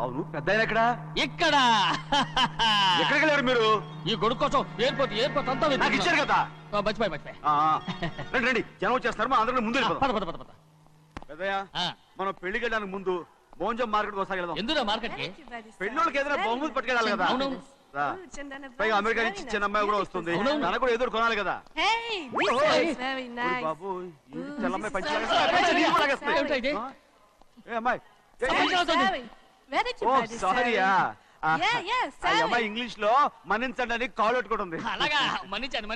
అవును పెద్ద ఎక్కడ ఇక్కడ ఎక్కడికి వెళ్ళారు మీరు? ఈ గొడుగు కోసం ఎయిర్పోర్ట్ అంతా నాకు ఇచ్చారు కదా. మర్చిపోయి రండి రండి, జనం వచ్చేస్తారు, మా అందరం ముందు పద. పెద్దయ్య, మనం పెళ్లికి వెళ్ళడానికి ముందు మోంజం మార్కెట్ ఒకసారి వెళ్దాం. ఎందుకు మార్కెట్ కి? పెళ్ళోళ్ళకి ఏదైనా బహుమతి పట్టుకెళ్ళాలి కదా. పైగా అమెరికా నుంచి చిన్న అమ్మాయి కూడా వస్తుంది, తనకు కూడా ఏదో కొనాలి కదా. బాబు చెల్లమ్మాయి పంచాలి. అమ్మాయి సారీయా, అమ్మాయి ఇంగ్లీష్ లో మన్నించండి అని కాల్ పెట్టుకుంటుంది. అలాగా మన్నించాను.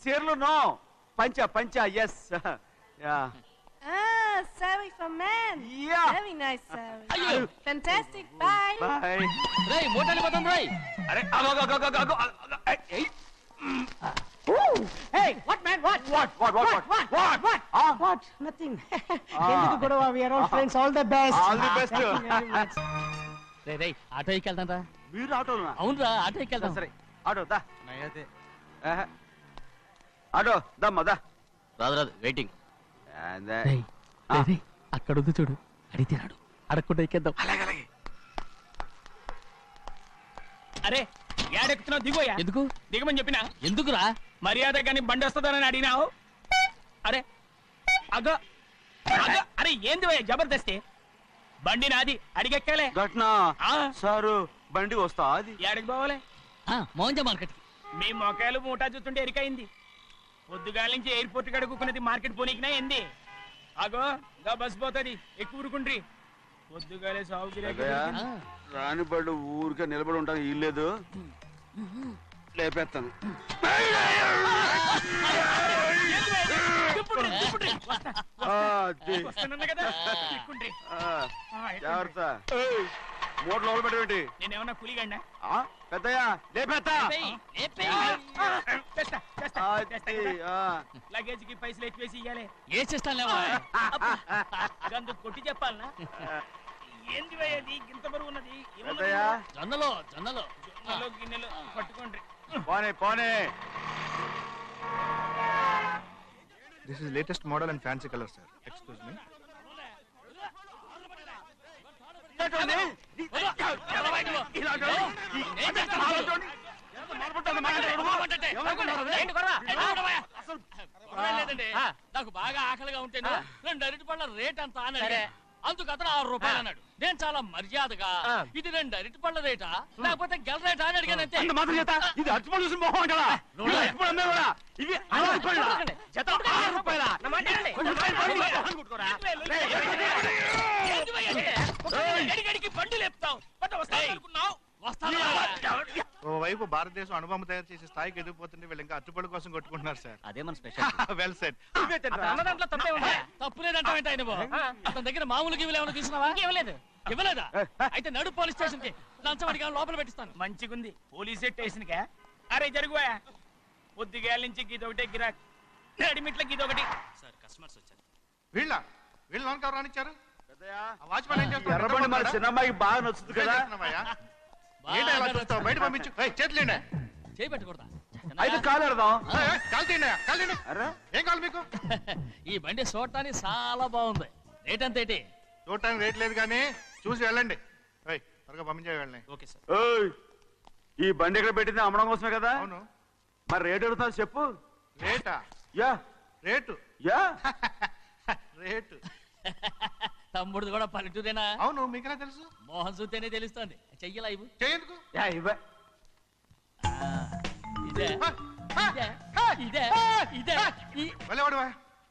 సేర్లో నో పంచా ఎస్. Sari for men. Yeah. Very nice, Sari. Fantastic. Bye. Bye. రేయ్ మోటార్లు పోతాం రేయ్. అరే Hey, what man? What? Nothing. ఎందుకు గొడవ? We are all friends. All the best. All the best. రేయ్ ఆటో ఎక్కెళ్తాం రా. మీరు ఆటోనా? అవునురా ఆటో ఎక్కెళ్తాం. సరే ఆటో దా. ఆటో దమ్మా దా. రాదు వెయిటింగ్. అక్కడ ఉంది చూడు, అడిగితే రాడు, అడగకుండా ఎక్కేద్దాం. అరే ఏడెక్కుతున్నావు? దిగోయా. ఎందుకు దిగమని చెప్పినా? ఎందుకురా? మర్యాద కానీ బండి వస్తుందని అడిగినావు. అరే అగో అరే ఏంది భయ్యా జబర్దస్తి? బండి నాది, అడిగెక్కాలే. ఘట్నా సారు బండి వస్తా. అది ఏడకి పోవాలే? మోంజ మార్కెట్. మీ మొక్కలు మూటా చూస్తుంటే ఎరికైంది. పొద్దుగాల నుంచి ఎయిర్పోర్ట్ కడుక్కున్నది మార్కెట్ పోనీకినా ఏంది? అగో గా బస్ పోతుంది, ఎక్కువ ఊరుకుండ్రి. పొద్దుగాలే సాగు రాని బళ్ళు ఊరికే నిలబడి ఉంటాను, ఇల్లేదు లేపేస్తాను. జాగ్రత్త, మోటార్ లోపల పెట్టేటి. నేనేమన్నా కూలిగండా? పెద్దయ్యా లేపేస్తా. లగేజ్ కి పైసలు ఎక్కువేసి ఇయ్యాలి. ఏ చేస్తాను గందు కొట్టి చెప్పాలనా? ఏంది భయ్యది ఇంత బరువు ఉన్నది? జొన్నలో గిన్నెలు పట్టుకోండి. పోనే. This is latest model and fancy color, sir. Excuse me. నాకు బాగా ఆకలిగా ఉంటే 2 అరటిపళ్ళ రేట్ అంత అన్నాడు. అందుకు అతను 6 రూపాయలు అన్నాడు. నేను చాలా మర్యాదగా ఇది 2 అరటిపళ్ళ రేటా లేకపోతే గెల రేటా అని అడిగానంతే. ఇది అరటిపళ్ళు చూసి మొహం అంటారా? ఇవి 6 రూపాయల జత. 6 రూపాయల బండి లేపుతావు. ఓవైపు భారతదేశం అణుబాంబు తయారు చేసే స్థాయికి ఎదిగిపోతుంటే వీళ్ళు ఇంకా అట్టుపడి కోసం కొట్టుకుంటున్నారు సార్. అదే మన స్పెషల్. Well said. తప్పు లేదంటే అతని దగ్గర మామూలు గివ్వులు ఏమైనా తీసుకున్నావా? ఇవ్వలేదా? అయితే నడు పోలీస్ స్టేషన్ కి లంచం అడిగా లోపల పెట్టిస్తాను. మంచిగుంది పోలీస్ స్టేషన్ కా. అరే జరుగుయా, పొద్దుగాల నుంచి గీదొకటే గిరాక్, నడిమిట్ల గీదొకటి. సార్ కస్టమర్స్ వచ్చారు. వీళ్ళు లోన్ కవర్ రానిచ్చారు. వాచ్మెన్ ఏం చేస్తారు? ఎర్రబండి మన చిన్నమ్మాయికి బాగా నచ్చుతుంది కదా. బయట పంపించు. చేతులేండి. చేయి పెట్టకూడదా? అయితే కాలు ఎడదాం. ఏం కావాలి మీకు? ఈ బండి చూడటానికి చాలా బాగుంది. రేట్ అంత ఏంటి? చూడటానికి రేట్ లేదు కానీ చూసి వెళ్ళండి. త్వరగా పంపించే వెళ్ళండి. Okay sir. ఈ బండి ఎక్కడ పెట్టింది? అమ్మడం కోసమే కదా. అవును. మరి రేట్ అడుగుతా చెప్పు. రేటా? Yeah rate. Yeah rate. తమ్ముడు కూడా పల్లెటూరేనా? అవును. మీకెలా తెలుసు? మోహన్ చూస్తేనే తెలుస్తుంది. చెయ్యలా ఇవ్వు. చెయ్యేందుకు? వెళ్ళేవాడువా?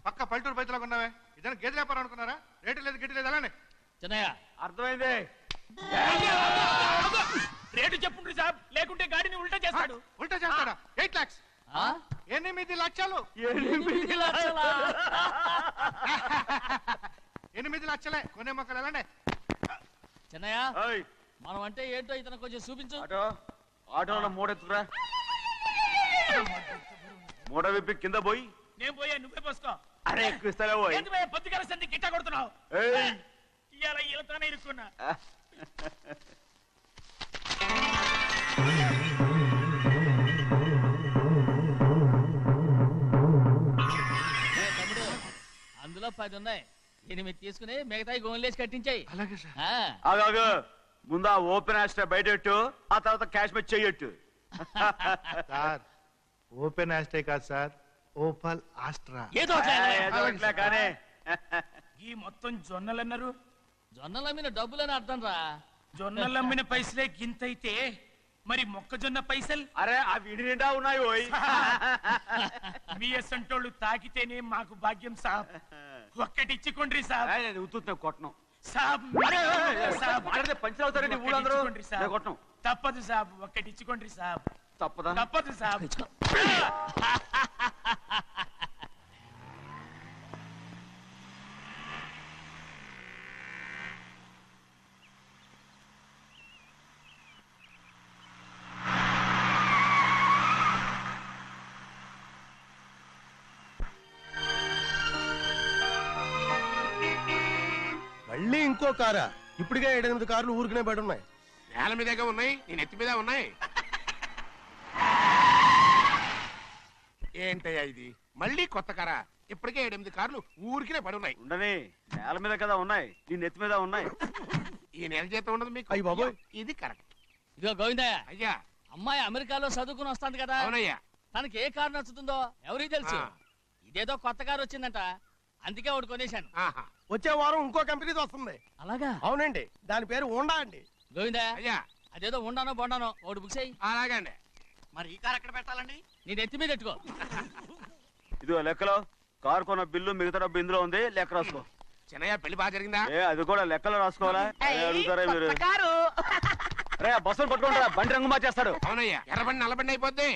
పక్క పల్లెటూరు బయటలాగా ఉన్నావే. ఇదైనా గేదె వ్యాపారం అనుకున్నారా? రేటు లేదు గిట్టు లేదు అలానే. చిన్నయ్య అర్థమైంది. రేటు చెప్పుండ్రు సాబ్, లేకుంటే గాడిని ఉల్టా చేస్తాడు. ఉల్టా చేస్తాడా? 8 lakhs. 8 లక్షలు. 8 లక్షలే. కొనే మొక్కలు ఎలాంటి? చిన్నయ్య మనం అంటే ఏంటో ఇతను కొంచెం చూపించు. ఆటోలో మూడెత్తుకురా. మూడ విప్పి కింద పోయి. నేను పోయా, నువ్వే పోసుకో. అరే ఎక్కువ ఇస్తాలే పోయి. పొద్దుగాల సంది గిట్ట కొడుతున్నావు. ఇవాళ ఈలతోనే ఇరుక్కున్నా. ఇందులో 10 ఉన్నాయి. 8 తీసుకుని మిగతాయి గోన్లేసి కట్టించాయి. అలాగే సార్. ఆగాగు, ముందు ఆ ఓపెన్ ఆస్ట్రా బయటెట్టు, ఆ తర్వాత క్యాష్ మెచ్ చెయ్యట్టు. సార్ ఓపెన్ ఆస్ట్రే కాదు సార్, ఓపల్ ఆస్ట్రా. ఏదో ఒకటి లేవయ్యా. కానీ ఈ మొత్తం జొన్నలు అన్నారు. జొన్నల మీద డబ్బులని అర్థం రా. జొన్నలు అమ్మిన పైసలే గింతైతే మరి మొక్కజొన్న పైసలు అరే ఆ విడి నిండా ఉన్నాయి ఓయ్. మీ అసంటోళ్ళు తాకితేనే మాకు భాగ్యం సాబ్. ఒక్కటిచ్చుకోండి సాబ్. నేను ఉత్తున్నా కొట్టను. సాబ్ సాబ్ పంచర్ అవుతారండి ఊళ్ళందరూ. ఒక్కటిచ్చుకోండి సాబ్. నేను కొట్టను. తప్పదు సాబ్, ఒక్కటిచ్చుకోండి సాబ్. తప్పదా? తప్పదు సాబ్. మళ్ళీ ఇంకో కారా? ఇప్పటికే 7-8 కార్లు ఊరికనే బయట ఉన్నాయి. నేల మీదగా ఉన్నాయి, నేను ఎత్తి మీద ఉన్నాయి. ఏంటయ్యా ఇది? మళ్ళీ కొత్త కారా? ఇప్పటికే 7-8 కార్లు ఊరికినే పడి ఉన్నాయి. ఉండని, నేల మీద కదా ఉన్నాయి, నీ నెత్తి మీద ఉన్నాయి. ఈ నెల జీతం ఉండదు మీకు. అయ్య బాబోయ్. ఇది కరెక్ట్. ఇదిగో గోవిందయ్య, అయ్యా. అమ్మాయి అమెరికాలో చదువుకుని వస్తాంది కదా. అవునయ్యా. తనకి ఏ కారు నచ్చుతుందో ఎవరికి తెలుసు. ఇదేదో కొత్త కారు వచ్చిందంట, అందుకే ఒకటి కొనేశాను. ఆహా. వచ్చే వారం ఇంకో కంపెనీది వస్తుంది. అలాగా? అవునండి, దాని పేరు హోండా అండి. గోవిందయ్య, అయ్యా. అదేదో ఉండానో బొండానో ఒకటి బుక్ చేయి. అలాగండి. మరి ఈ కార్ ఎక్కడ పెట్టాలండి? నీ నెత్తి మీద పెట్టుకో. ఇదిగో లెక్కలో కారు కొన్న బిల్లు, మిగతా డబ్బు ఇందులో ఉంది, లెక్క రాసుకో. చిన్నయ్య పెళ్లి బాగా జరిగిందా? అది కూడా లెక్కలో రాసుకోవాలా? అడుగుతారా మీరు? రే బస్సులు పట్టుకుంటారా, బండి రంగు మార్చేస్తాడు. అవునయ్యా, ఎర్రబండి నల్లబండి అయిపోద్ది.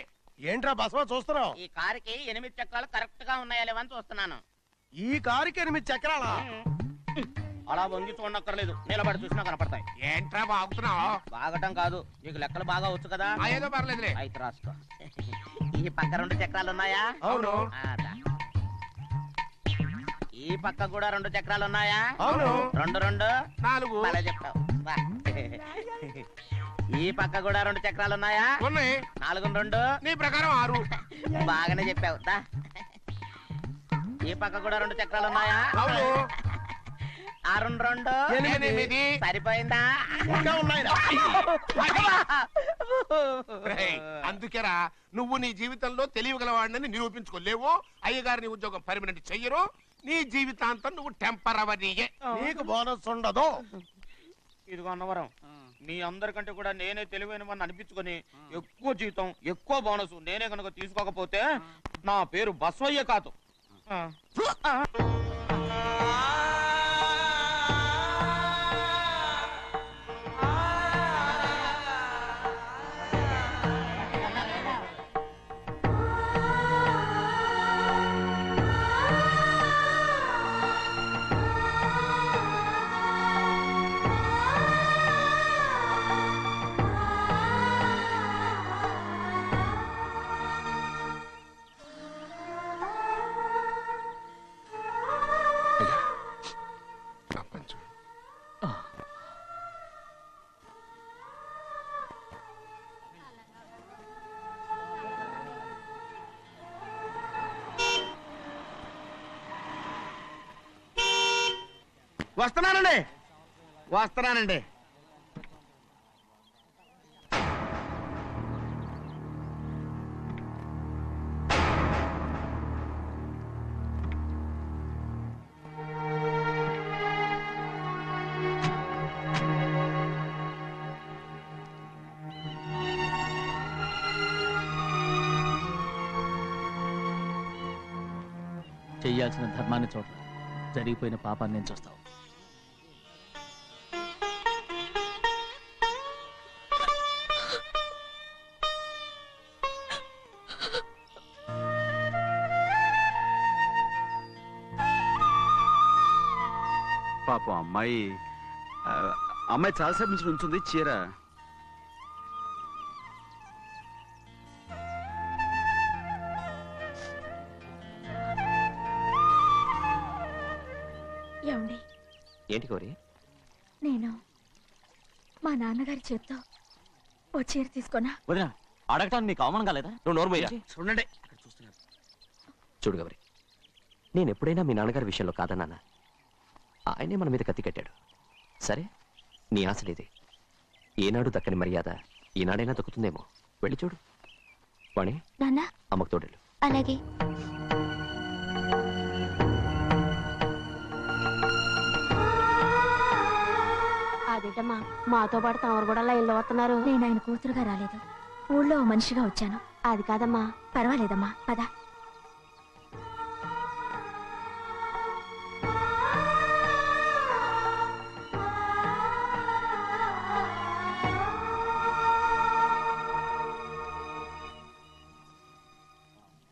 ఏంట్రా బసవా చూస్తున్నావు? ఈ కారుకి 8 చక్రాలు కరెక్ట్ గా ఉన్నాయా లేవని చూస్తున్నాను. ఈ కారుకి 8 చక్రాలా? అలా వంగి చూడక్కర్లేదు, నిలబడి చూసినా కనపడతాయి. ఏంట్రా బాగుతున్నావు? బాగటం కాదు, నీకు లెక్కలు బాగా వచ్చు కదా. ఏదో పర్లేదులే. అయితే రాసుకో. ఈ పక్క 2 చక్రాలు ఉన్నాయా? అవును. ఈ పక్క కూడా 2 చక్రాలు ఉన్నాయా? అవును. 2 2 4. అలా చెప్తావు. ఈ పక్క కూడా 2 చక్రాలు ఉన్నాయా? ఉన్నాయి. 4 2 నీ ప్రకారం 6. బాగానే చెప్పావు. ఈ పక్క కూడా 2 చక్రాలు ఉన్నాయా? అవును. 6 2 8. సరిపోయిందా? ఇంకా ఉన్నాయి. అందుకేరా నువ్వు నీ జీవితంలో తెలియగలవాడిని నిరూపించుకోలేవు. అయ్యగారిని ఉద్యోగం పర్మనెంట్ చెయ్యరు. నీ జీవితాంతం నువ్వు టెంపరవరీయే. నీకు బోనస్ ఉండదు. ఇదిగో అన్నవరం, మీ అందరికంటే కూడా నేనే తెలివైన వాడిని అనిపించుకొని ఎక్కువ జీతం, ఎక్కువ బోనస్ నేనే కనుక తీసుకోకపోతే నా పేరు బస్వయ్య కాదు. వస్తున్నానండి. చెయ్యాల్సిన ధర్మాన్ని చూడరా, జరిగిపోయిన పాపాన్ని నేను చూస్తావు. పాపం అమ్మాయి చాలాసేపు నుంచి ఉంచుంది చీర. ఏమండి? ఏంటి కోరి? నేను మా నాన్నగారి చేత్తో ఓ చీర తీసుకున్నా. వదినా, అడగటానికి నీకు అవమానం కాలేదా? నువ్వు నోరు మీద చూడండి చూడు గౌరి, నేను ఎప్పుడైనా మీ నాన్నగారి విషయంలో కాదన్నానా? ఆయనే మన మీద కత్తి కట్టాడు. సరే, నీ ఆశలేదే. ఏనాడు దక్కని మర్యాద ఈనాడైనా దక్కుతుందేమో. వెళ్ళి చూడు. వాణి, అమ్మకు తోడేళ్ళు. అలాగే. అదేటమ్మా, మాతో పాటు తమరు కూడా లైన్లో వస్తున్నారు. నేను ఆయన కూతురుగా రాలేదు, ఊళ్ళో మనిషిగా వచ్చాను. అది కాదమ్మా. పర్వాలేదమ్మా, పద.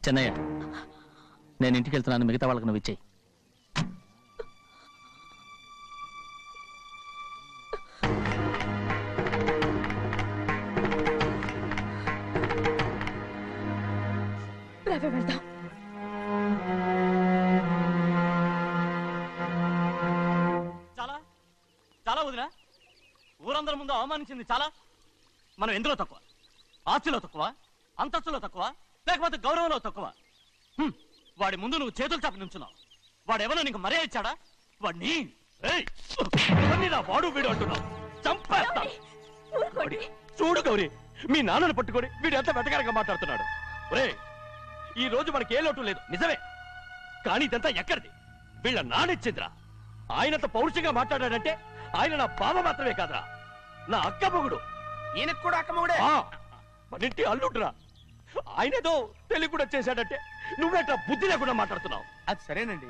చెన్నయ్య, నేను ఇంటికి వెళ్తున్నాను. మిగతా వాళ్ళకి నువ్వు ఇచ్చేయి. వెళ్దాం. చాలా చాలా వదినా, ఊరందరి ముందు అవమానించింది చాలా. మనం ఎందులో తక్కువ? ఆస్తిలో తక్కువ, అంతస్తులో తక్కువ, లేకపోతే గౌరవంలో తక్కువ? వాడి ముందు నువ్వు చేతులు చాపి నుంచున్నావు. వాడెవరో నీకు మర్యాద ఇచ్చాడా? వాడిని వాడు వీడు అంటున్నావు. చంపేస్తా. చూడు గౌరీ, మీ నాన్నను పట్టుకొని వీడు ఎంత వెతకారంగా మాట్లాడుతున్నాడు. ఒరే, ఈ రోజు మనకి ఏ లోటు లేదు నిజమే, కానీ ఇదంతా ఎక్కడిది? వీళ్ళ నానిచ్చిందిరా. ఆయనంత పౌరుషంగా మాట్లాడాడంటే ఆయన నా బావ మాత్రమే కాదురా, నా అక్క మొగుడు. ఈయనకు కూడా అక్క మొగుడే. మనింటి అల్లుడురా. ఆయనేదో తెలివి కూడా చేశాడంటే నువ్వేట్లా బుద్ధి లేకుండా మాట్లాడుతున్నావు? అది సరేనండి,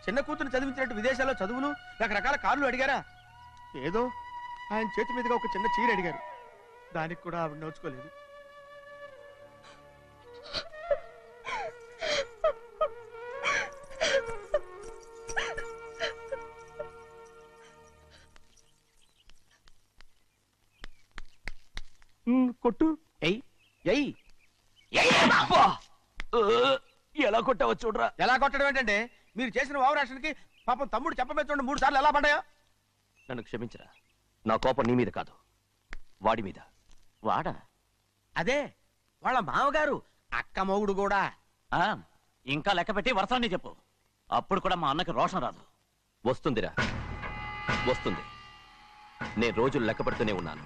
చిన్న కూతురు చదివించినట్టు విదేశాల్లో చదువులు, రకరకాల కార్లు అడిగారా? ఏదో ఆయన చేతి మీదుగా ఒక చిన్న చీర అడిగారు, దానికి కూడా ఆవిడ నోచుకోలేదు. కొట్టు. ఎలా కొట్టావో చూడరా. ఎలా కొట్టడం ఏంటంటే, మీరు చేసిన వావరాక్షణకి పాపం తమ్ముడు చెప్పమే చూడండి 3 సార్లు ఎలా పడ్డాయో. నన్ను క్షమించరా, నా కోపం నీ మీద కాదు, వాడి మీద. వాడా? అదే వాళ్ళ మామగారు అక్క మొగుడు కూడా. ఇంకా లెక్క పెట్టి వరసాన్ని చెప్పు, అప్పుడు కూడా మా అన్నకి రోషం రాదు. వస్తుందిరా, వస్తుంది. నేను రోజులు లెక్క పెడుతూనే ఉన్నాను.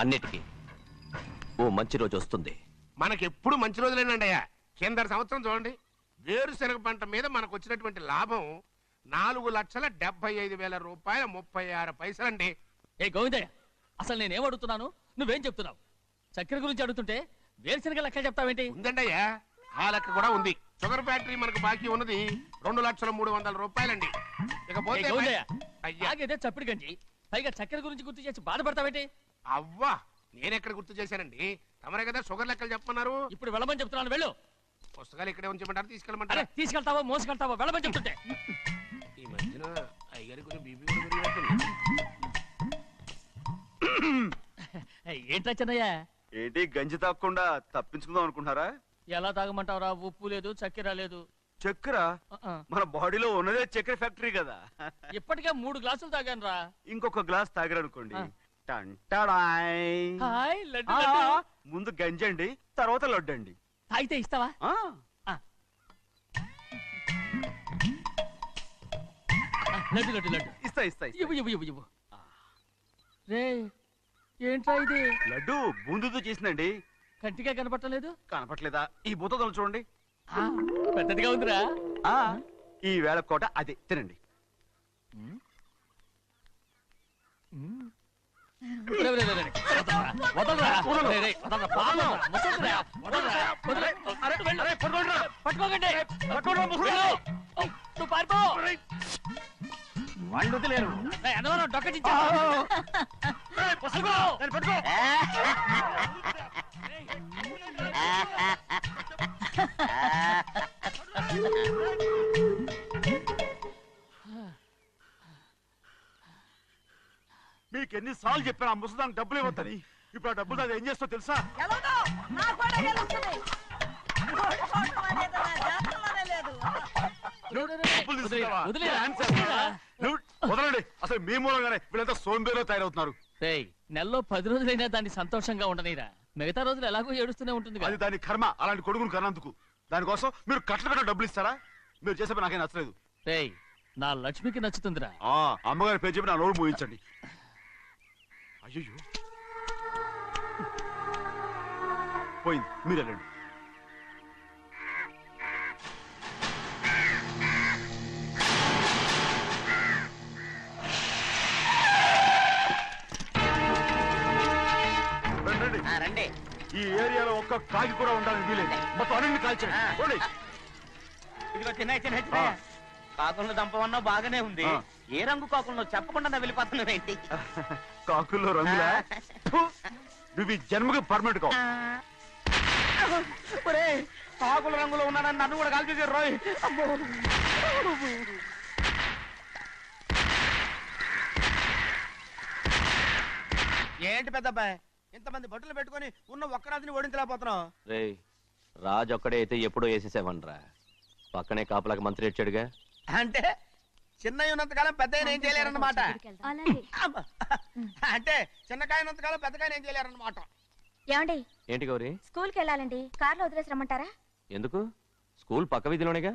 అన్నిటికీ ఓ మంచి రోజు వస్తుంది. మనకెప్పుడు మంచి రోజులేనండి అయ్యా. కింద సంవత్సరం చూడండి, వేరుశనగ పంట మీద మనకు వచ్చినటువంటి లాభం 4,75,000 రూపాయల 36 పైసలండి. ఏ గోవిందయ్య, అసలు నేనేం అడుగుతున్నాను, నువ్వేం చెప్తున్నావు? చక్కెర గురించి అడుగుతుంటే వేరుశనగ లెక్క చెప్తావేంటి? ఉందండి అయ్యా, ఆ లెక్క కూడా ఉంది. షుగర్ ఫ్యాక్టరీ మనకు బాకీ ఉన్నది 2,300,000 రూపాయలండి. ఇకపోతే చప్పిడి గంజి, పైగా చక్కెర గురించి గుర్తు చేసి బాధపడతావేంటి? అవ్వా, నేనెక్కడ గుర్తు చేశానండి, తమరే కదా షుగర్ లెక్కలు చెప్పమన్నారు. ఇప్పుడు వెళ్ళమని చెప్తున్నాను, వెళ్ళు. పుస్తకాలు ఇక్కడే ఉంచమంటారు, తీసుకెళ్ళమంటారా? తీసుకెళ్తావో మోసుకెళ్తావో వెళ్ళమని చెప్తుంటే. ఈ మధ్యన అయ్యగారి కొంచెం బీపీ కూడా పెరిగినట్టుంది. ఏంట్రా చెన్నయ్య? ఏంటి గంజి తాగకుండా తప్పించుకుందాం అనుకుంటున్నారా? ఎలా తాగమంటావురా? ఉప్పు లేదు, చక్కెర లేదు. చక్కెర? మన బాడీలో ఉన్నదే చక్కెర ఫ్యాక్టరీ కదా. ఇప్పటికే 3 గ్లాసులు తాగాను రా. ఇంకొక గ్లాస్ తాగారనుకోండి, ముందు గంజండి, తర్వాత లడ్డండి. తాగితే ఇస్తావా? లడ్డు లడ్డు లడ్డు ఇస్తా ఇస్తా. ఇవ్వు ఇవ్వు ఇవ్వు ఇవ్వు. రే, ఏంట్రా ఇది? లడ్డు బూందుతో చేసిందండి. కంటిగా కనపట్టలేదు. కనపట్లేదా? ఈ బూతలు చూడండి, పెద్దదిగా ఉందిరా. ఈ వేళ కోట అదే, తినండి. వాళ్ళు వదిలేరు. డొక్కచించా. మీకెన్నిసార్లు చెప్పాను ఆ ముసదానికి డబ్బులు ఇవ్వద్దని. ఇప్పుడు ఆ డబ్బులు అది ఏం చేస్తో తెలుసా? వదలండి, అసలు మీ మూలంగానే వీళ్ళంతా సోంబేలో తయారవుతున్నారు. నెలలో 10 రోజులైనా దాన్ని సంతోషంగా ఉండనీరా. మిగతా రోజులు ఎలాగో ఏడుస్తూనే ఉంటుంది. అది దాని కర్మ, అలాంటి కొడుకును కన్నందుకు. దానికోసం మీరు కట్ల డబ్బులు ఇస్తారా? మీరు చేసే పని నాకేం నచ్చలేదు. రేయ్ నా లక్ష్మికి నచ్చుతుందిరా. అమ్మగారి పేరు చెప్పి నా నోరు మూయించండి. అయ్యో పోయింది, మీరు వెళ్ళండి. రండి. ఈ ఏరియాలో ఒక్క కాకి కూడా ఉండాలని వీలేదు. మొత్తం అన్ని కాల్చండి. ఇదిగో చిన్న కాకులను దంపమన్నా బాగానే ఉంది. ఏ రంగు కాకులను చెప్పకుండా వెళ్ళిపోతున్నావు ఏంటి? కాకుల్లో రంగులా? నువ్వు ఈ జన్మకి పర్మనెంట్ కావు. కాకుల రంగులో ఉన్నానని నన్ను కూడా కాల్చేసారు రోయ్. ఏంటి పెద్దబ్బాయి ఇంతమంది బట్టలు పెట్టుకొని ఉన్న ఒక్క రాజుని ఓడించలేకపోతున్నావు? రే రాజు ఒక్కడే అయితే ఎప్పుడో వేసేసేవనరా. పక్కనే కాపలాకి మంత్రి ఇచ్చాడుగా. అంటే చిన్నయ్య ఉన్నంతకాలం పెద్దయ్య ఏం చేయలేరన్నమాట. అంటే చిన్నకాయ ఉన్నంతకాలం పెద్దకాయ ఏం చేయలేరన్నమాట. ఏమండి ఏంటి గౌరీ? స్కూల్కి వెళ్ళాలండి. కార్లో వదిలేసి రమ్మంటారా? ఎందుకు? స్కూల్ పక్క వీధిలోనేగా,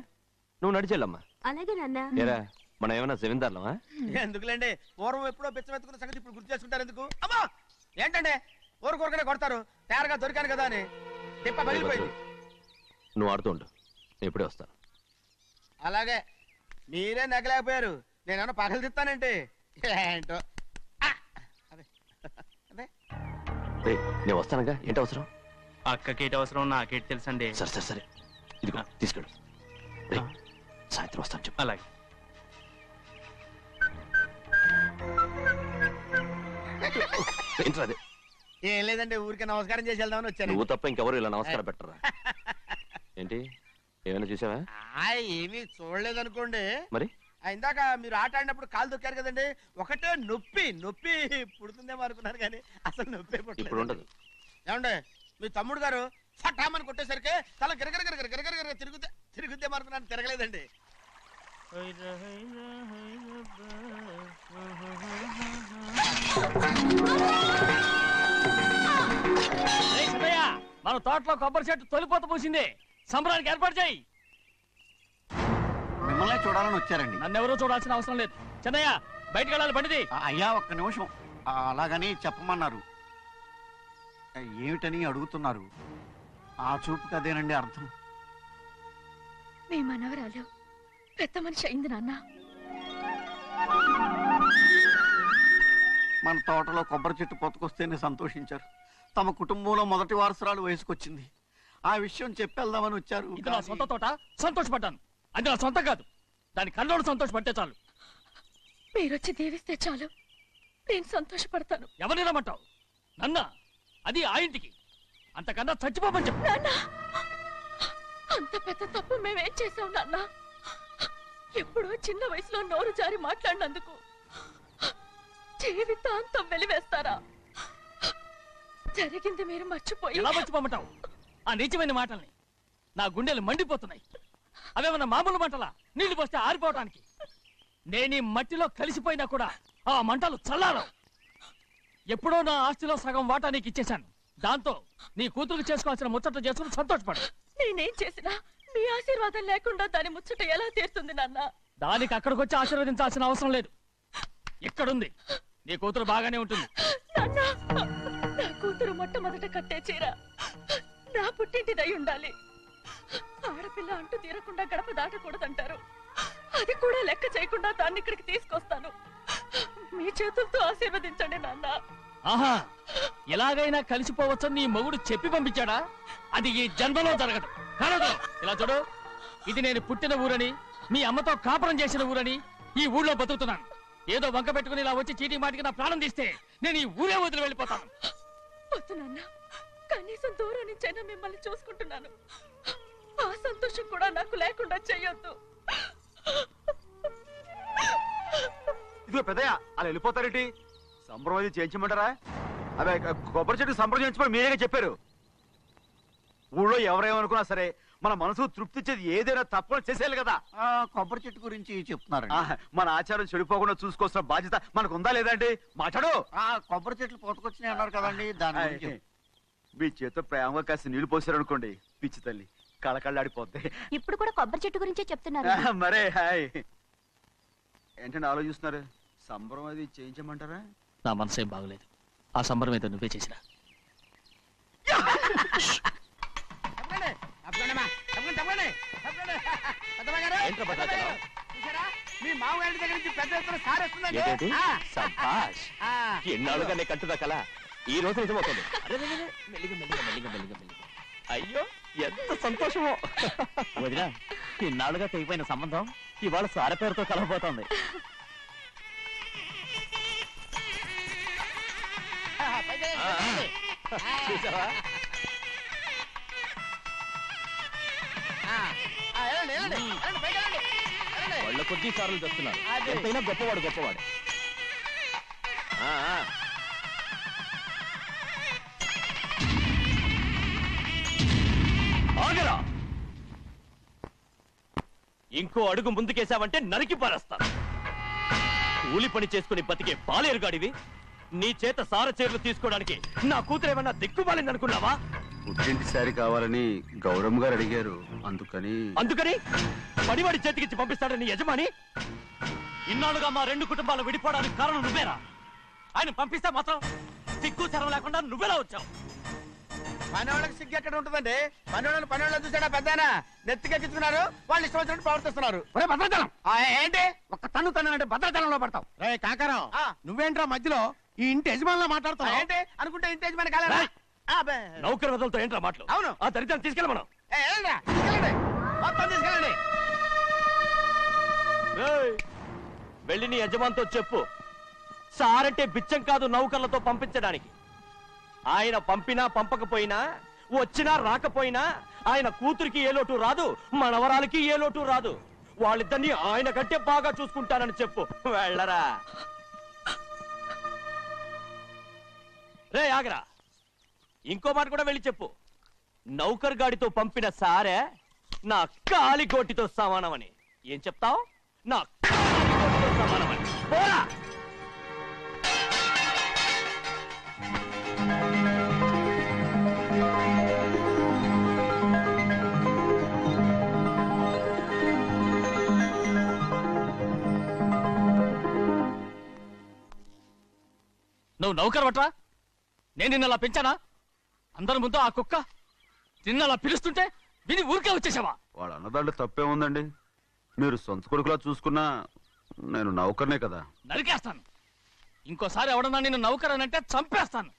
నువ్వు నడిచెళ్ళమ్మా. అలాగే నాన్న. ఏరా మనం ఏమన్నా జమీందారులమా? ఎందుకులేండి, పూర్వం ఎప్పుడో పిచ్చమెత్తుకున్న సంగతి ఇప్పుడు గుర్తు చేసుకుంటారు ఎందుకు? అమ్మా ఏంటంటే ఊరుకోరుకనే కొడతారు. తయారుగా దొరికాను కదా అని తిప్ప పగిలిపోయింది. నువ్వు ఆడుతూ ఉండు, నేను ఇప్పుడే వస్తాను. అలాగే మీరే నగలేకపోయారు, నేనేమన్నా పగలు తిస్తానంటే ఏంటో. రేయ్ నేను వస్తానుగా, ఏంటి అవసరం? అక్కకేటి అవసరం నాకేటి తెలుసండి. సరే సరే సరే, ఇదిగో తీసుకెళ్ళు. రేయ్ సాయంత్రం వస్తాను చెప్పు. అలాగే. ఏంట్రా అదే? ఏం లేదండి, ఊరికే నమస్కారం చేసి వెళ్దామని వచ్చాను. నువ్వు తప్ప ఇంకెవరు ఇలా నమస్కారం పెట్టరా? ఏంటి ఏమైనా చూసావా? ఏమీ చూడలేదనుకోండి. మరి ఇందాక మీరు ఆట ఆడినప్పుడు కాలు దొక్కారు కదండి, ఒకటే నొప్పి నొప్పి పుడుతుందేమో అనుకున్నాను కానీ అసలు నొప్పి ఇప్పుడు ఉండదు. ఏమండే మీ తమ్ముడు గారు ఫటామని కొట్టేసరికి తల గిరగిర తిరుగుద్దేమో అనుకున్నాను, తిరగలేదండి. మన తోటలో కొబ్బరి చెట్టు తొలిపోత పూసింది. సంబరానికి ఏర్పాటు చేయి. మిమ్మల్ని చూడాలని వచ్చారండి. నన్నెవరూ చూడాల్సిన అవసరం లేదు. చెన్నయ్య బయటకు వెళ్ళాలి, బండిది. అయ్యా ఒక్క నిమిషం, అలాగని చెప్పమన్నారు. ఏమిటని అడుగుతున్నారు? ఆ చూపుకి అదేనండి అర్థం. మీ మనవరాలు పెద్ద మనిషి అయింది నాన్న. మన తోటలో కొబ్బరి చెట్టు పొత్తుకొస్తేనే సంతోషించారు. తమ కుటుంబంలో మొదటి వారసురాలు వయసుకొచ్చింది. ఆ విషయం చెప్పేద్దామని వచ్చారు. ఇది నా సొంత తోట, సంతోషపడ్డాను. అది నా సొంతం కాదు, దాని కన్నోడు సంతోషపడితే చాలు. మీరొచ్చి దీవిస్తే చాలు, నేను సంతోషపడతాను. ఎవరిని రమ్మంటావు? నన్న? అది ఆ ఇంటికి. అంతకన్నా చచ్చిపోమని చెప్పు. అంత పెద్ద తప్పు మేమేం చేసాం నాన్న? ఎప్పుడో చిన్న వయసులో నోరు జారి మాట్లాడినందుకు జీవితాంతం వెలివేస్తారా? జరిగింది మీరు మర్చిపోయి. ఎలా మర్చిపోమంటావు ఆ నీచమైన మాటల్ని? నా గుండెలు మండిపోతున్నాయి. అవేమన్నా మామూలు మంటలా నీళ్లు పోస్తే ఆరిపోవటానికి? నేను ఈ మట్టిలో కలిసిపోయినా కూడా ఆ మంటలు చల్లారవు. ఎప్పుడో నా ఆస్తిలో సగం వాటా నీకు ఇచ్చేశాను. దాంతో నీ కూతురుకు చేసుకోవాల్సిన ముచ్చట్లు చేసుకుని సంతోషపడు. నేనేం చేసినా మీ ఆశీర్వాదం లేకుండా దాని ముచ్చట ఎలా తీరుతుంది నాన్న? దానికి అక్కడికి వచ్చి ఆశీర్వదించాల్సిన అవసరం లేదు. ఎక్కడుంది? నీ కూతురు బాగానే ఉంటుంది. నా కూతురు మొట్టమొదట కట్టే చీర నా పుట్టింటిదై ఉండాలి. ఆడపిల్ల అంటూ తీరకుండా గడప దాటకూడదంటారు. అది కూడా లెక్క చేయకుండా దాన్ని ఇక్కడికి తీసుకొస్తాను. మీ చేతులతో ఆశీర్వదించండి నాన్న. ఆహా, ఎలాగైనా కలిసిపోవచ్చని నీ మొగుడు చెప్పి పంపించాడా? అది ఈ జన్మలో జరగదు. కాదు, ఇలా చూడు, ఇది నేను పుట్టిన ఊరని, మీ అమ్మతో కాపురం చేసిన ఊరని ఈ ఊళ్ళో బతుకుతున్నాను. ఏదో వంక పెట్టుకుని ఇలా వచ్చి చీటీ మాటికి నా ప్రాణం తీస్తే నేను ఈ ఊరే వదిలి వెళ్ళిపోతాను. వద్దు నాన్న, కనీసం దూరం నుంచైనా మిమ్మల్ని చూసుకుంటున్నాను. ఆ సంతోషం కూడా నాకు లేకుండా చెయ్యొద్దు. ఇదిగో పెద్దయ్య, అలా వెళ్ళిపోతారేంటి? సంబరం అది చేయించమంటారా? అదే కొబ్బరి చెట్టు సంబరం చేయించమని మీరేగా చెప్పారు. ఊళ్ళో ఎవరేమనుకున్నా సరే మన మనసు తృప్తి ఇచ్చేది ఏదైనా తప్పకుండా చేసేయాలి కదా. కొబ్బరి చెట్టు గురించి చెప్తున్నారు. మన ఆచారం చెడిపోకుండా చూసుకోవాల్సిన బాధ్యత మనకు ఉందా లేదా అండి? మాట్లాడు. కొబ్బరి చెట్లు పోతకొచ్చినాయి అన్నారు కదండి, దాని గురించి. మీ చేత ప్రేమగా కాస్త నీళ్లు పోసారనుకోండి, పిచ్చి తల్లి కళకళ్ళాడిపోద్ది. ఇప్పుడు కూడా కొబ్బరి చెట్టు గురించే చెప్తున్నారు. మరే హాయ్ ఏంటంటే ఆలోచిస్తున్నారు? సంబరం అది చేయించమంటారా? నా మనసు ఏం బాగలేదు. ఆ సంబరం ఏదో నువ్వే చేసిరా. మీ మామగారి దగ్గర నుంచి పెద్ద ఎత్తున సార్ వస్తుందండి. ఎన్నాళ్ళుగా నే కట్టుదా కల ఈ రోజు నిజమవుతుంది. అయ్యో ఎంత సంతోషమో. వదినా, ఇన్నాళ్ళుగా తెగిపోయిన సంబంధం ఇవాళ సార పేరుతో కలవబోతోంది. చూసావా? వాళ్ళ కొద్ది సార్లు తెస్తున్నారు. ఎంతైనా గొప్పవాడు గొప్పవాడు. ఆగరా! ఇంకో అడుగు ముందుకేసావంటే నరికి పారేస్తాను. కూలి పని చేసుకుని బతికే పాలేరుగాడివి. నీ చేత సారచీరలు తీసుకోవడానికి నా కూతురేమన్నా దిక్కుమాలిందనుకున్నావా? పుట్టింటి సారి కావాలని గౌరమ్మ గారు అడిగారు. అందుకని పడివాడి చేతికిచ్చి పంపిస్తాడని యజమాని. ఇన్నాళ్ళుగా మా రెండు కుటుంబాలు విడిపోవడానికి కారణం నువ్వేరా? ఆయన పంపిస్తే మాత్రం సిగ్గు శరం లేకుండా నువ్వెలా వచ్చావు? పనివాళ్ళకి సిగ్గు ఎక్కడ ఉంటుందండి? పనివాళ్ళు చూసాడా పెద్దనా నెత్తికెక్కించుకున్నారు. వాళ్ళు ఇష్టం వచ్చినట్టు ప్రవర్తిస్తున్నారు. భద్రాచలం ఏంటి ఒక్క తను అంటే భద్రాచలంలో పడతావు. రే కాకరం, నువ్వేంట్రా మధ్యలో ఈ ఇంటి యజమానిలా మాట్లాడతావు? ఏంటి అనుకుంటే ఇంటి యజమాని కాలేదా? నౌకర్ వదలతో ఏంట్రా మాటలు? అవును, ఆ దరిద్రాన్ని తీసుకెళ్ళ మనం. మొత్తం తీసుకెళ్ళండి. వెళ్ళి నీ యజమానితో చెప్పు, సారంటే బిచ్చం కాదు నౌకర్లతో పంపించడానికి. ఆయన పంపినా పంపకపోయినా, వచ్చినా రాకపోయినా ఆయన కూతురికి ఏ లోటు రాదు, మనవరాలకి ఏ లోటు రాదు. వాళ్ళిద్దరినీ ఆయన కంటే బాగా చూసుకుంటానని చెప్పు. వెళ్ళరా. రే ఆగరా, ఇంకో మాట కూడా వెళ్ళి చెప్పు. నౌకర్ గాడితో పంపిన సారే నా కాలిగోటితో సమానమని. ఏం చెప్తావు? నా కాలిగోటితో సమానమని. పోరా. నువ్వు నౌకర్ పట్రా? నేను నిన్నలా పెంచానా? అందరి ముందు ఆ కుక్క నిన్నలా పిలుస్తుంటే విని ఊరికే వచ్చేసావా? వాళ్ళ అన్నదాంట్లో తప్పే ఉందండి. మీరు సొంత కొడుకులా చూసుకున్నా నేను నౌకర్నే కదా. నరికేస్తాను. ఇంకోసారి ఎవడన్నా నిన్ను నౌకర్ అని అంటే చంపేస్తాను.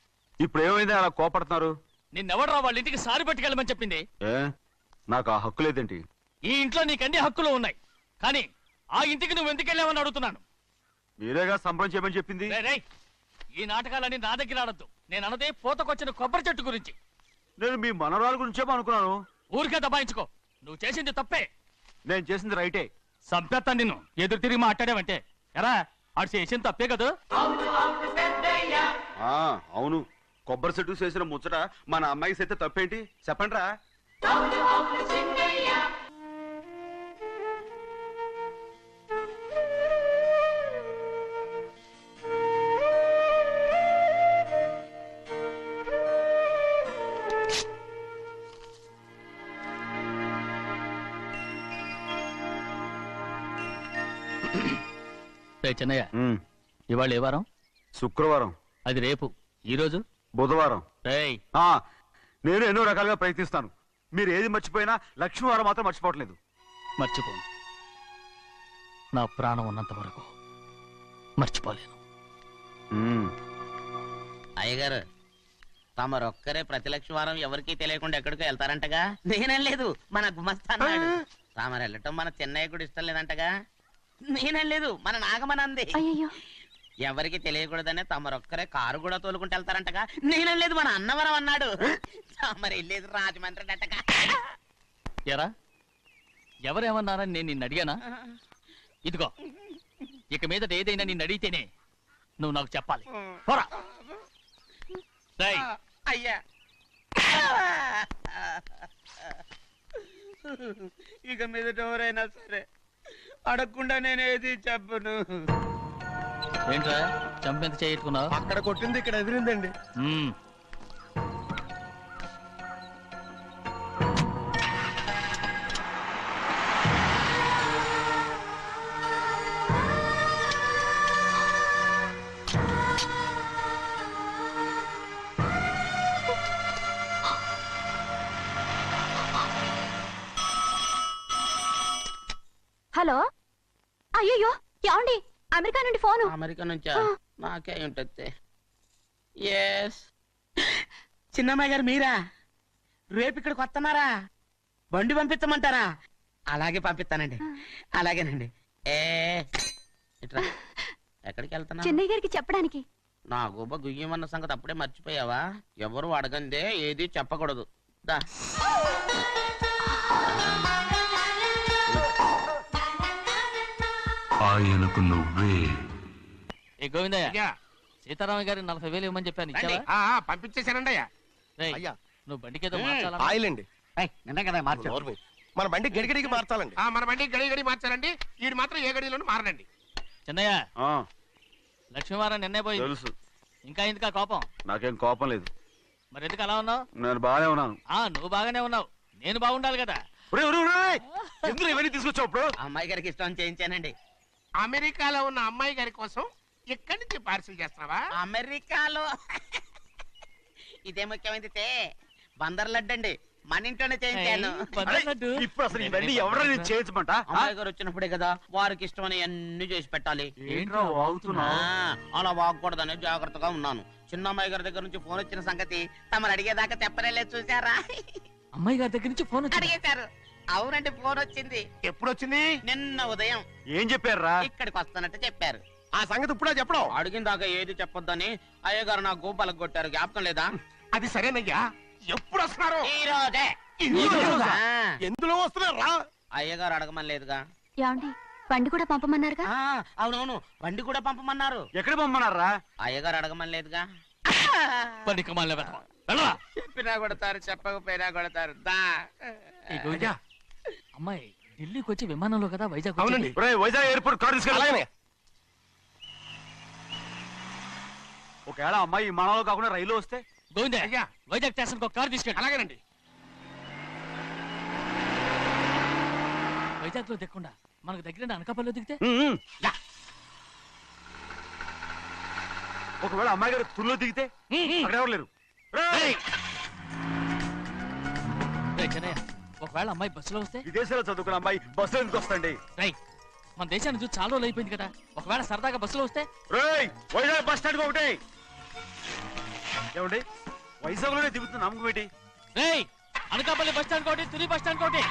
ఇప్పుడు ఏమైంది అలా కోపడుతున్నారు? నిన్నెవడరా వాళ్ళ ఇంటికి సారి పట్టుకెళ్ళమని చెప్పింది? ఏ నాకు ఆ హక్కు లేదేంటి? ఈ ఇంట్లో నీకు అన్ని హక్కులు ఉన్నాయి, కానీ ఆ ఇంటికి నువ్వు ఎందుకు వెళ్ళావని అడుగుతున్నాను. మీరేగా సంబరం చేయమని చెప్పింది. రేయ్, ఈ నాటకాలన్నీ నా దగ్గర ఆడద్దు. నేను అన్నదే పూతకొచ్చిన కొబ్బరి చెట్టు గురించి. నేను మీ మనవరాల గురించేమో అనుకున్నాను. ఊరికే దబాయించుకో. నువ్వు చేసింది తప్పే. నేను చేసింది రైటే. సంపేత్తాను నిన్ను ఎదురు తిరిగి మాట్లాడావంటే. ఎరా, ఆడు చేసింది తప్పే కదా? అవును, కొబ్బరి చెట్టు చేసిన ముచ్చట మన అమ్మాయికి చేస్తే తప్పేంటి చెప్పండి రా. చెన్నయ్య, ఇవాళ ఏ వారం? శుక్రవారం. అది రేపు. ఈ రోజు బుధవారం. రేయ్, నేను ఎన్నో రకాలుగా ప్రయత్నిస్తాను. మీరు ఏది మర్చిపోయినా లక్ష్మీవారం మాత్రం మర్చిపోవట్లేదు. మర్చిపోను. నా ప్రాణం ఉన్నంత వరకు మర్చిపోలేను. అయ్యగారు, తమరొక్కరే ప్రతి లక్ష్మీవారం ఎవరికీ తెలియకుండా ఎక్కడికో వెళ్తారంటగా? నేనేం లేదు, మన గుమస్తా అన్నాడు. తామరు వెళ్ళటం మన చెన్నయ్య కూడా ఇష్టం లేదంటగా? నేనేం లేదు, మన నాగమనంది. ఎవరికి తెలియకూడదనే తమరొక్కరే కారు కూడా తోలుకుంటూ వెళ్తారంటగా? నేనేం లేదు, మన అన్నవరం అన్నాడు. తమరు వెళ్ళేది రాజమండ్రి అంటగా. ఎరా, ఎవరేమన్నారని నేను నిన్ను అడిగానా? ఇదిగో, ఇక మీదట ఏదైనా నిన్ను అడిగితేనే నువ్వు నాకు చెప్పాలి. పోరా. అయ్యా, ఇక మీదట ఎవరైనా సరే అడగకుండా నేనేది చెప్పను. ఏంట్రా చంపెంత చేయించుకున్నావు? అక్కడ కొట్టింది ఇక్కడ ఎదిరిందండి. అయ్యో ఏమండి అమెరికా నుండి ఫోను. అమెరికా నుంచా? నాకే ఉంటుంది. ఎస్, చిన్నమ్మాయి గారు మీరా? రేపు ఇక్కడికి వస్తున్నారా? బండి పంపించమంటారా? అలాగే పంపిస్తానండి. అలాగేనండి. ఇట్రా. ఎక్కడికి వెళ్తున్నా? చెన్నై గారికి చెప్పడానికి. నా గుబ్బ గుయ్యమన్న సంగతి అప్పుడే మర్చిపోయావా? ఎవరు అడగందే ఏది చెప్పకూడదు. దా. ఆయనకు నువ్వే. ఏ గోవిందయ్య, సీతారామ గారి 40,000 ఇవ్వమని చెప్పాను, ఇచ్చావా? పంపించేశానండి అయ్యా. అయ్యా నువ్వు బండికేదో మార్చాలా? ఆయిల్ అండి. నిన్న కదా మార్చారు. మన బండి గడిగడికి మార్చాలండి. మన బండి గడి మార్చాలండి. వీడు మాత్రం ఏ గడిలోనూ మారనండి. చిన్నయ్య, లక్ష్మీవారం నిన్నే పోయి తెలుసు. ఇంకా ఎందుకా కోపం? నాకేం కోపం లేదు. మరి ఎందుకు అలా ఉన్నావు? నేను బాగానే ఉన్నాను. నువ్వు బాగానే ఉన్నావు, నేను బాగుండాలి కదా. ఎందుకు ఇవన్నీ తీసుకొచ్చావు? ఇప్పుడు అమ్మాయి గారికి ఇష్టం చేయించానండి. అమెరికాలో ఉన్న అమ్మాయి గారి కోసం ఎక్కడి నుంచి పార్సిల్ చేస్తున్నావా? అమెరికాలో ఇదే ముఖ్యమైనది. బందర్ లడ్డు అండి, మన ఇంట్లోనే చేయించాను. ఇప్పుడు అసలు ఇవన్నీ ఎవరైనా చేయించమంట? అమ్మాయి గారు వచ్చినప్పుడే కదా వారికి ఇష్టమని అన్ని చేసి పెట్టాలి. ఏంట్రా వాగుతున్నావ్? అలా వాగకూడదని జాగ్రత్తగా ఉన్నాను. చిన్న అమ్మాయి గారి దగ్గర నుంచి ఫోన్ వచ్చిన సంగతి తమరు అడిగేదాకా చెప్పలేదు, చూసారా? అమ్మాయి గారి దగ్గర నుంచి ఫోన్ అడిగేశారు. అవునండి, ఫోన్ వచ్చింది. ఎప్పుడు వచ్చింది? నిన్న ఉదయం. ఏం చెప్పారా? ఇక్కడికి వస్తానంటే చెప్పారు. ఆ సంగతి ఇప్పుడే చెప్పడం. అడిగిన దాకా ఏది చెప్పొద్దని అయ్యగారు నా గోపాలకు కొట్టారు. జ్ఞాపకం లేదా? అది సరేనయ్యా. ఎప్పుడు వస్తున్నారు? ఈ రోజే. ఎందులో వస్తున్నారా? అయ్యగారు అడగమని లేదుగా. ఏమండి బండి కూడా పంపమన్నారుగా? అవునవును, బండి కూడా పంపమన్నారు. ఎక్కడ పంపమన్నారా? అయ్యగారు అడగమని లేదుగా. చెప్పినా కొడతారు, చెప్పకపోయినా కొడతారు. అమ్మాయి ఢిల్లీకి వచ్చి విమానంలో కదా వైజాగ్. అవునండి. వైజాగ్ ఎయిర్పోర్ట్ కార్ తీసుకెళ్ళి. ఒకవేళ అమ్మాయి విమానంలో కాకుండా రైలు వస్తే? గోవిందయ్య, వైజాగ్ స్టేషన్ ఒక కార్ తీసుకెళ్ళి. అలాగేనండి. వైజాగ్ లో దిక్కుండా మనకు దగ్గర అనకాపల్లిలో దిగితే? ఒకవేళ అమ్మాయి గారు తుల్లో దిగితే? అక్కడ ఎవరు లేరు. చెన్నయ్య, ఒకవేళ అమ్మాయి బస్సులో వస్తే? విదేశాల్లో చదువుకున్న అమ్మాయి బస్సులో ఎందుకు వస్తండి? మన దేశాన్ని చూసి చాలా రోజులు అయిపోయింది కదా, ఒకవేళ సరదాగా బస్సులో వస్తే? వైజాగ్ బస్ స్టాండ్ ఒకటి. ఏమండి వైజాగ్ లోనే దిగుతున్న నమ్మకం ఏంటి? అనకాపల్లి బస్ స్టాండ్ కోటి, తుని బస్ స్టాండ్ కోటి.